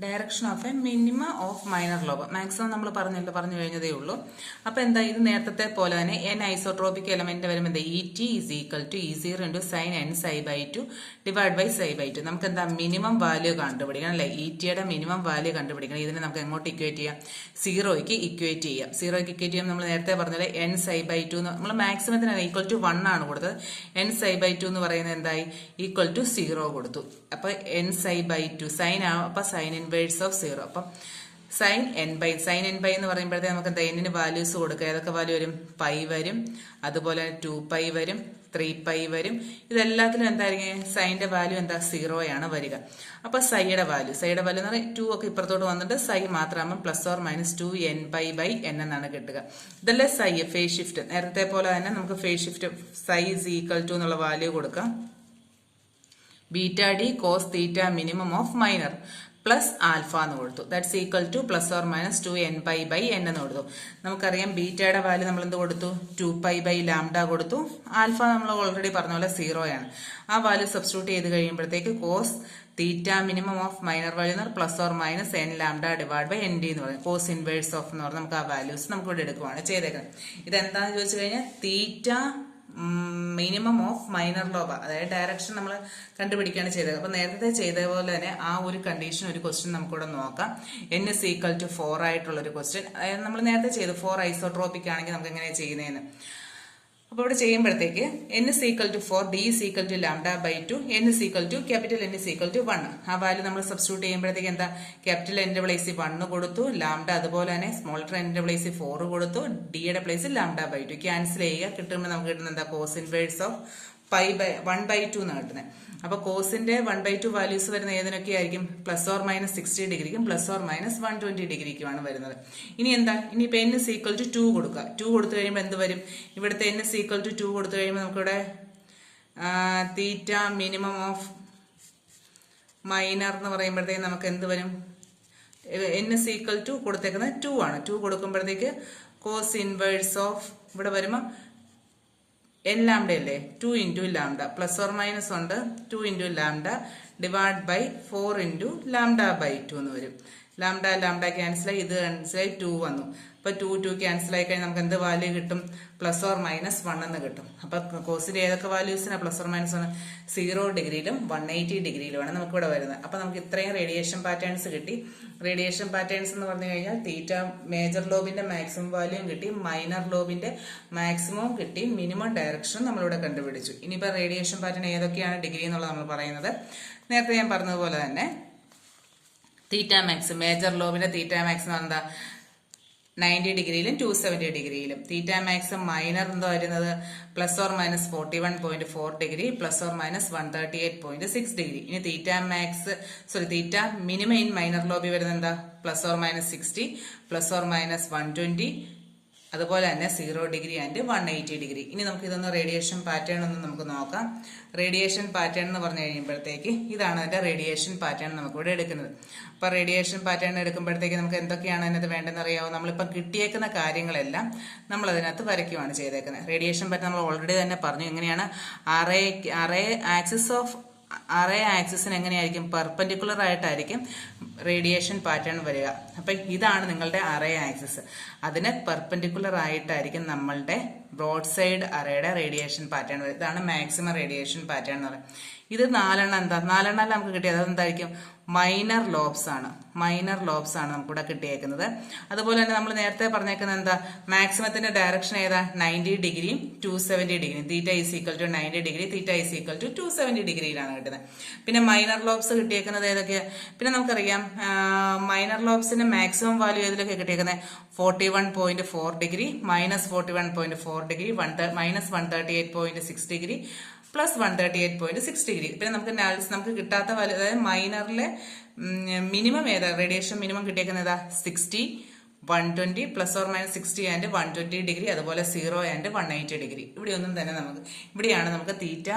Direction of A minimum of minor lobe. Maximum നമ്മൾ പറഞ്ഞു കഴിഞ്ഞതേ ഉള്ളൂ. അപ്പൊ എന്താ, ഇത് നേരത്തെ പോലെ തന്നെ എൻ ഐസോട്രോപിക് എലമെന്റ് വരുമ്പോൾ എന്താ, e t is equal to E0 into sine n psi by 2 divide by psi by 2. നമുക്ക് എന്താ മിനിമം വാല്യൂ കണ്ടുപിടിക്കണം അല്ലെ, ഇ ടിയുടെ മിനിമം വാല്യൂ കണ്ടുപിടിക്കണം. ഇതിനെ നമുക്ക് എങ്ങോട്ട് ഇക്വേറ്റ് ചെയ്യാം, സീറോയ്ക്ക് ഇക്വേറ്റ് ചെയ്യാം. സീറോയ്ക്ക് ഇക്വേറ്റ് ചെയ്യുമ്പോൾ നമ്മൾ നേരത്തെ പറഞ്ഞത് എൻ സൈ ബൈ 2 നമ്മൾ മാക്സിമത്തിന് ഈക്വൽ ടു 1 ആണ് കൊടുത്തത്. എൻ സൈ ബൈ 2 എന്ന് പറയുന്നത് എന്തായി, ഈക്വൽ ടു 0 കൊടുത്തു. അപ്പൊ എൻ സൈ ബൈ 2 സൈൻ അപ്പൊ സൈൻ ഇൻവേഴ്സ് ഓഫ് 0. അപ്പം സൈൻ എൻ ബൈ എന്ന് പറയുമ്പോഴത്തേക്ക് നമുക്ക് എന്താ എന്നിന് വാല്യൂസ് കൊടുക്കുക. ഏതൊക്കെ വാല്യൂ വരും, പൈ വരും, അതുപോലെ 2π വരും, 3π വരും. ഇതെല്ലാത്തിലും എന്തായിരിക്കും സൈൻ്റെ വാല്യൂ എന്താ, 0 ആണ് വരിക. അപ്പൊ സൈയുടെ വാല്യൂ എന്ന് പറഞ്ഞാൽ 2 ഒക്കെ ഇപ്പുറത്തോട്ട് വന്നിട്ട് സൈ മാത്രമാകുമ്പോൾ പ്ലസ് ഓർ മൈനസ് 2nπ/n എന്നാണ് കിട്ടുക. ഇതല്ലേ സൈ ഫേസ് ഷിഫ്റ്റ്. നേരത്തെ പോലെ തന്നെ നമുക്ക് phase shift psi is equal to എന്നുള്ള വാല്യൂ കൊടുക്കാം. Beta d cos theta minimum of minor plus alpha എന്ന് കൊടുത്തു. That's equal to plus or minus 2nπ/n എന്ന് കൊടുത്തു. നമുക്കറിയാം ബീറ്റയുടെ വാല്യൂ നമ്മൾ എന്ത് കൊടുത്തു, 2π/λ കൊടുത്തു. ആൽഫ നമ്മൾ ഓൾറെഡി പറഞ്ഞ പോലെ 0 ആണ്. ആ വാല്യൂ സബ്സ്റ്റിറ്റ്യൂട്ട് ചെയ്ത് കഴിയുമ്പോഴത്തേക്ക് cos theta minimum of minor value എന്ന് പറഞ്ഞാൽ plus or minus n λ divide by nd എന്ന് പറയും. കോസ് ഇൻവേഴ്സ് ഓഫ് എന്ന് പറഞ്ഞാൽ നമുക്ക് ആ വാല്യൂസ് നമുക്ക് ഇവിടെ എടുക്കുവാണ് ചെയ്തേക്കുന്നത്. ഇതെന്താണെന്ന് ചോദിച്ചു കഴിഞ്ഞാൽ തീറ്റ മിനിമം ഓഫ് മൈനർ ലോബ്, അതായത് ഡയറക്ഷൻ നമ്മൾ കണ്ടുപിടിക്കുകയാണ് ചെയ്തത്. അപ്പൊ നേരത്തെ ചെയ്ത പോലെ തന്നെ ആ ഒരു കണ്ടീഷൻ ഒരു ക്വസ്റ്റ്യൻ നമുക്കിവിടെ നോക്കാം. n is equal to 4 ആയിട്ടുള്ള ഒരു ക്വസ്റ്റ്യൻ. അതായത് നമ്മൾ നേരത്തെ ചെയ്തു 4 ഐസോട്രോപിക് ആണെങ്കിൽ നമുക്ക് എങ്ങനെയാണ് ചെയ്യുന്നതെന്ന്. അപ്പോൾ ഇവിടെ ചെയ്യുമ്പോഴത്തേക്ക് n is equal to 4, d is equal to λ/2, n is equal to capital N is equal to 1. ആ വാല്യൂ നമ്മൾ സബ്സ്റ്റിറ്റ്യൂട്ട് ചെയ്യുമ്പോഴത്തേക്ക് എന്താ, ക്യാപിറ്റൽ എൻ്റെ പ്ലേസിൽ 1 കൊടുത്തു, ലാംഡ അതുപോലെ തന്നെ സ്മോൾ എൻ്റെ പ്ലേസിൽ 4 കൊടുത്തു, ഡിയുടെ പ്ലേസിൽ λ/2 ക്യാൻസൽ ചെയ്യുക. കിട്ടുമ്പോൾ നമുക്ക് കിട്ടുന്നത് എന്താ, കോസ് ഇൻവേഴ്സ് ഓഫ് 1/2 എന്നാണ് കിട്ടുന്നത്. അപ്പൊ കോസിന്റെ 1/2 വാല്യൂസ് വരുന്ന ഏതിനൊക്കെ ആയിരിക്കും, പ്ലസ് ഓർ മൈനസ് 60 ഡിഗ്രിക്കും പ്ലസ് ഓർ മൈനസ് 120 ഡിഗ്രിക്കുമാണ് വരുന്നത്. ഇനി എന്താ, ഇനിയിപ്പോ n is equal to 2 കൊടുക്കുക. 2 കൊടുത്തു കഴിയുമ്പോൾ എന്ത് വരും, ഇവിടുത്തെ n is equal to 2 കൊടുത്തു കഴിയുമ്പോൾ നമുക്കിവിടെ തീറ്റ മിനിമം ഓഫ് മൈനർ എന്ന് പറയുമ്പോഴത്തേക്ക് നമുക്ക് എന്ത് വരും, n is equal to കൊടുത്തേക്കുന്നത് 2 ആണ്. 2 കൊടുക്കുമ്പോഴത്തേക്ക് കോസ് ഇൻവേഴ്സ് ഓഫ് ഇവിടെ വരുമ്പോൾ n λ അല്ലേ, 2 ഇൻറ്റു λ പ്ലസ് ഓർ മൈനസ് ഉണ്ട്, 2 ഇൻറ്റു λ ഡിവൈഡ് ബൈ 4 ഇൻറ്റു λ/2 എന്ന് വരും. λ ക്യാൻസലായി, ഇത് ക്യാൻസലായി, 2 വന്നു. അപ്പൊ 2 ക്യാൻസൽ ആയി കഴിഞ്ഞാൽ നമുക്ക് എന്ത് വാല്യൂ കിട്ടും, പ്ലസ് ഓർ മൈനസ് 1 എന്ന് കിട്ടും. അപ്പൊ കോസിന്റെ ഏതൊക്കെ വാല്യൂസിനാണ് പ്ലസ് ഓർ മൈനസ് 1, 0 ഡിഗ്രിയിലും 180 ഡിഗ്രിയിലുമാണ് നമുക്ക് ഇവിടെ വരുന്നത്. അപ്പൊ നമുക്ക് ഇത്രയും റേഡിയേഷൻ പാറ്റേൺസ് കിട്ടി. റേഡിയേഷൻ പാറ്റേൺസ് എന്ന് പറഞ്ഞു കഴിഞ്ഞാൽ തീറ്റ മേജർ ലോബിന്റെ മാക്സിമം വാല്യൂം കിട്ടി, മൈനർ ലോബിന്റെ മാക്സിമവും കിട്ടി, മിനിമം ഡയറക്ഷൻ നമ്മളിവിടെ കണ്ടുപിടിച്ചു. ഇനിയിപ്പോ റേഡിയേഷൻ പാറ്റേൺ ഏതൊക്കെയാണ് ഡിഗ്രി എന്നുള്ളത് നമ്മൾ പറയുന്നത്. നേരത്തെ ഞാൻ പറഞ്ഞതുപോലെ തന്നെ തീറ്റ മാക്സ് മേജർ ലോബിന്റെ തീറ്റ മാക്സിമം എന്താ, 90 ഡിഗ്രിയിലും 270 ഡിഗ്രിയിലും. തീറ്റ മാക്സ് മൈനർ എന്താ വരുന്നത്, plus or minus 41.4 degree plus or minus 138.6 degree. ഇനി തീറ്റ മിനിമം ഇൻ മൈനർ ലോബി വരുന്നത് എന്താ, plus or minus 60 plus or minus 120, അതുപോലെ തന്നെ 0 ഡിഗ്രി ആൻഡ് 180 ഡിഗ്രി. ഇനി നമുക്ക് ഇതൊന്ന് റേഡിയേഷൻ പാറ്റേൺ ഒന്ന് നമുക്ക് നോക്കാം. റേഡിയേഷൻ പാറ്റേൺ എന്ന് പറഞ്ഞു കഴിയുമ്പോഴത്തേക്ക് ഇതാണ് അതിന്റെ റേഡിയേഷൻ പാറ്റേൺ നമുക്ക് ഇവിടെ എടുക്കുന്നത്. അപ്പൊ റേഡിയേഷൻ പാറ്റേൺ എടുക്കുമ്പോഴത്തേക്ക് നമുക്ക് എന്തൊക്കെയാണ് അതിനകത്ത് വേണ്ടതെന്ന് അറിയാവോ. നമ്മളിപ്പം കിട്ടിയേക്കുന്ന കാര്യങ്ങളെല്ലാം നമ്മൾ അതിനകത്ത് വരയ്ക്കുകയാണ് ചെയ്തേക്കുന്നത്. റേഡിയേഷൻ പാറ്റേൺ നമ്മൾ ഓൾറെഡി തന്നെ പറഞ്ഞു. എങ്ങനെയാണ്, അറേ ആക്സിസിന് എങ്ങനെയായിരിക്കും, പെർപെൻഡിക്കുലർ ആയിട്ടായിരിക്കും റേഡിയേഷൻ പാറ്റേൺ വരിക. അപ്പൊ ഇതാണ് നിങ്ങളുടെ അറേ ആക്സിസ്. അതിന് പെർപെൻഡിക്കുലർ ആയിട്ടായിരിക്കും നമ്മളുടെ ബ്രോഡ് സൈഡ് അറേയുടെ റേഡിയേഷൻ പാറ്റേൺ വരിക. ഇതാണ് മാക്സിമം റേഡിയേഷൻ പാറ്റേൺ എന്ന് പറയുന്നത്. ഇത് 4 എന്താ, 4 നമുക്ക് കിട്ടിയത് അതെന്തായിരിക്കും, മൈനർ ലോബ്സ് ആണ് നമുക്കിവിടെ കിട്ടിയേക്കുന്നത്. അതുപോലെ തന്നെ നമ്മൾ നേരത്തെ പറഞ്ഞേക്കുന്നത് എന്താ, മാക്സിമത്തിന്റെ ഡയറക്ഷൻ ഏതാ, 90 ഡിഗ്രിയും 270 ഡിഗ്രിയും. Theta is equal to 90 degree, theta is equal to 270 ഡിഗ്രിയിലാണ് കിട്ടുന്നത്. പിന്നെ മൈനർ ലോബ്സ് കിട്ടിയേക്കുന്നത് ഏതൊക്കെയാ, പിന്നെ നമുക്കറിയാം മൈനർ ലോബ്സിന്റെ മാക്സിമം വാല്യൂ ഏതിലൊക്കെ കിട്ടിയേക്കുന്നത്, 41.4 degree minus 41.4 degree minus 138.6 degree plus 138.6 degree. പിന്നെ നമുക്ക് കിട്ടാത്ത വാല്യൂ, അതായത് മൈനറിലെ മിനിമം ഏതാ, റേഡിയേഷൻ മിനിമം കിട്ടിയേക്കുന്നത് ഏതാ, 60 120 plus or minus 60 and 120 degree, അതുപോലെ 0 ആൻഡ് 180 ഡിഗ്രി. ഇവിടെയൊന്നും തന്നെ ഇവിടെയാണ് നമുക്ക് തീറ്റ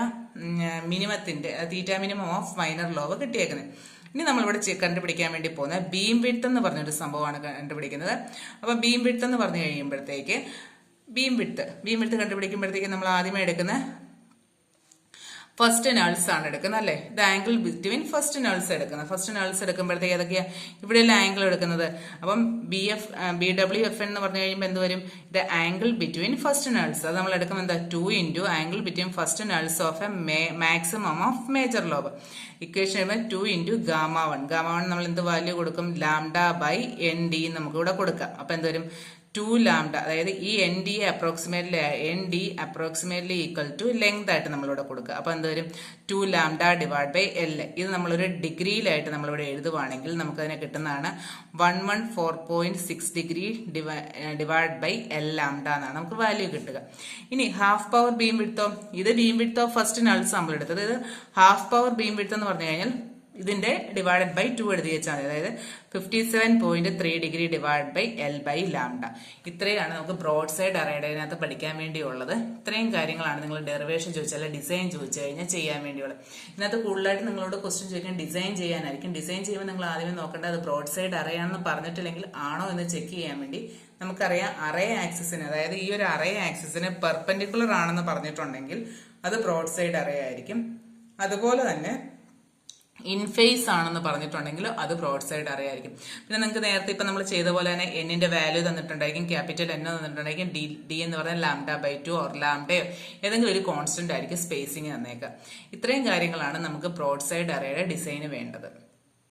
മിനിമം ഓഫ് മൈനർ ലോബ് കിട്ടിയേക്കുന്നത്. ഇനി നമ്മളിവിടെ കണ്ടുപിടിക്കാൻ വേണ്ടി പോകുന്നത് ബീം വിഡ്ത്ത് എന്ന് പറഞ്ഞൊരു സംഭവമാണ് കണ്ടുപിടിക്കുന്നത്. അപ്പൊ ബീം വിഡ്ത്ത് എന്ന് പറഞ്ഞു കഴിയുമ്പോഴത്തേക്ക് ബീം വിഡ്ത്ത് കണ്ടുപിടിക്കുമ്പോഴത്തേക്ക് നമ്മൾ ആദ്യമേ എടുക്കുന്ന ഫസ്റ്റ് നൾസ് ആണ് എടുക്കുന്നത് അല്ലേ. ഇത് ആംഗിൾ ബിറ്റ്വീൻ ഫസ്റ്റ് നൾസ് എടുക്കുന്നത്. ഫസ്റ്റ് നൾസ് എടുക്കുമ്പോഴത്തേക്ക് ഏതൊക്കെയാ ഇവിടെയുള്ള ആംഗിൾ എടുക്കുന്നത്. അപ്പം BWF എന്ന് പറഞ്ഞു കഴിയുമ്പോൾ എന്ത് വരും, ഇത് ആംഗിൾ ബിറ്റ്വീൻ ഫസ്റ്റ് നൾസ്. അത് നമ്മൾ എടുക്കുമ്പോൾ എന്താ 2 into angle between first nulls of a maximum of major lobe. Equation വരുമ്പോൾ 2 ഇൻറ്റു ഗാമ1. ഗാമ1 നമ്മൾ എന്ത് വാല്യൂ കൊടുക്കും, λ/ND നമുക്ക് ഇവിടെ കൊടുക്കാം. അപ്പൊ എന്ത് വരും 2 ലാംഡ, അതായത് ഈ ND approximately equal to length ആയിട്ട് നമ്മളിവിടെ കൊടുക്കുക. അപ്പൊ എന്ത് വരും 2 ലാംഡ ഡിവൈഡ് ബൈ L. ഇത് നമ്മളൊരു ഡിഗ്രിയിലായിട്ട് നമ്മളിവിടെ എഴുതുവാണെങ്കിൽ നമുക്കതിനെ കിട്ടുന്നതാണ് 114.6 degree divide by L lambda എന്നാണ് നമുക്ക് വാല്യൂ കിട്ടുക. ഇനി ഹാഫ് പവർ ബീം വിഡ്ത്തോ, ഇത് beam width of first nulls നമ്മൾ എടുത്തത്. ഇത് ഹാഫ് പവർ ബീം വിഡ്ത്ത് എന്ന് പറഞ്ഞു കഴിഞ്ഞാൽ ഇതിന്റെ ഡിവൈഡഡ് ബൈ 2 എഴുതി വെച്ചാൽ മതി. അതായത് 57.3 degree divide by L by lambda. ഇത്രയാണ് നമുക്ക് ബ്രോഡ് സൈഡ് അറേഡിനകത്ത് പഠിക്കാൻ വേണ്ടിയുള്ളത്. ഇത്രയും കാര്യങ്ങളാണ് നിങ്ങൾ ഡെറിവേഷൻ ചോദിച്ചാൽ ഡിസൈൻ ചോദിച്ചു കഴിഞ്ഞാൽ ചെയ്യാൻ വേണ്ടിയുള്ളത്. ഇതിനകത്ത് കൂടുതലായിട്ട് നിങ്ങളോട് ക്വസ്റ്റ്യൻ ചോദിക്കാൻ ഡിസൈൻ ചെയ്യാനായിരിക്കും. ഡിസൈൻ ചെയ്യുമ്പോൾ നിങ്ങൾ ആദ്യമേ നോക്കേണ്ടത് അത് ബ്രോഡ് സൈഡ് അറേയാണെന്ന് പറഞ്ഞിട്ടില്ലെങ്കിൽ ആണോ എന്ന് ചെക്ക് ചെയ്യാൻ വേണ്ടി നമുക്കറിയാം അറേ ആക്സിസിന്, അതായത് ഈ ഒരു അറേ ആക്സിസിന് പെർപെൻഡിക്കുലർ ആണെന്ന് പറഞ്ഞിട്ടുണ്ടെങ്കിൽ അത് ബ്രോഡ് സൈഡ് അറേ ആയിരിക്കും. അതുപോലെ തന്നെ ഇൻഫേസ് ആണെന്ന് പറഞ്ഞിട്ടുണ്ടെങ്കിൽ അത് ബ്രോഡ് സൈഡ് അറേ ആയിരിക്കും. പിന്നെ നിങ്ങൾക്ക് നേരത്തെ ഇപ്പം നമ്മൾ ചെയ്ത പോലെ തന്നെ എന്നിന്റെ വാല്യൂ തന്നിട്ടുണ്ടായിരിക്കും, ക്യാപിറ്റൽ N തന്നിട്ടുണ്ടായിരിക്കും, D എന്ന് പറഞ്ഞാൽ λ/2 ഓർ ലാംഡയോ ഏതെങ്കിലും ഒരു കോൺസ്റ്റന്റ് ആയിരിക്കും സ്പേസിങ് തന്നേക്കുക. ഇത്രയും കാര്യങ്ങളാണ് നമുക്ക് ബ്രോഡ് സൈഡ് അറേയുടെ ഡിസൈന് വേണ്ടത്.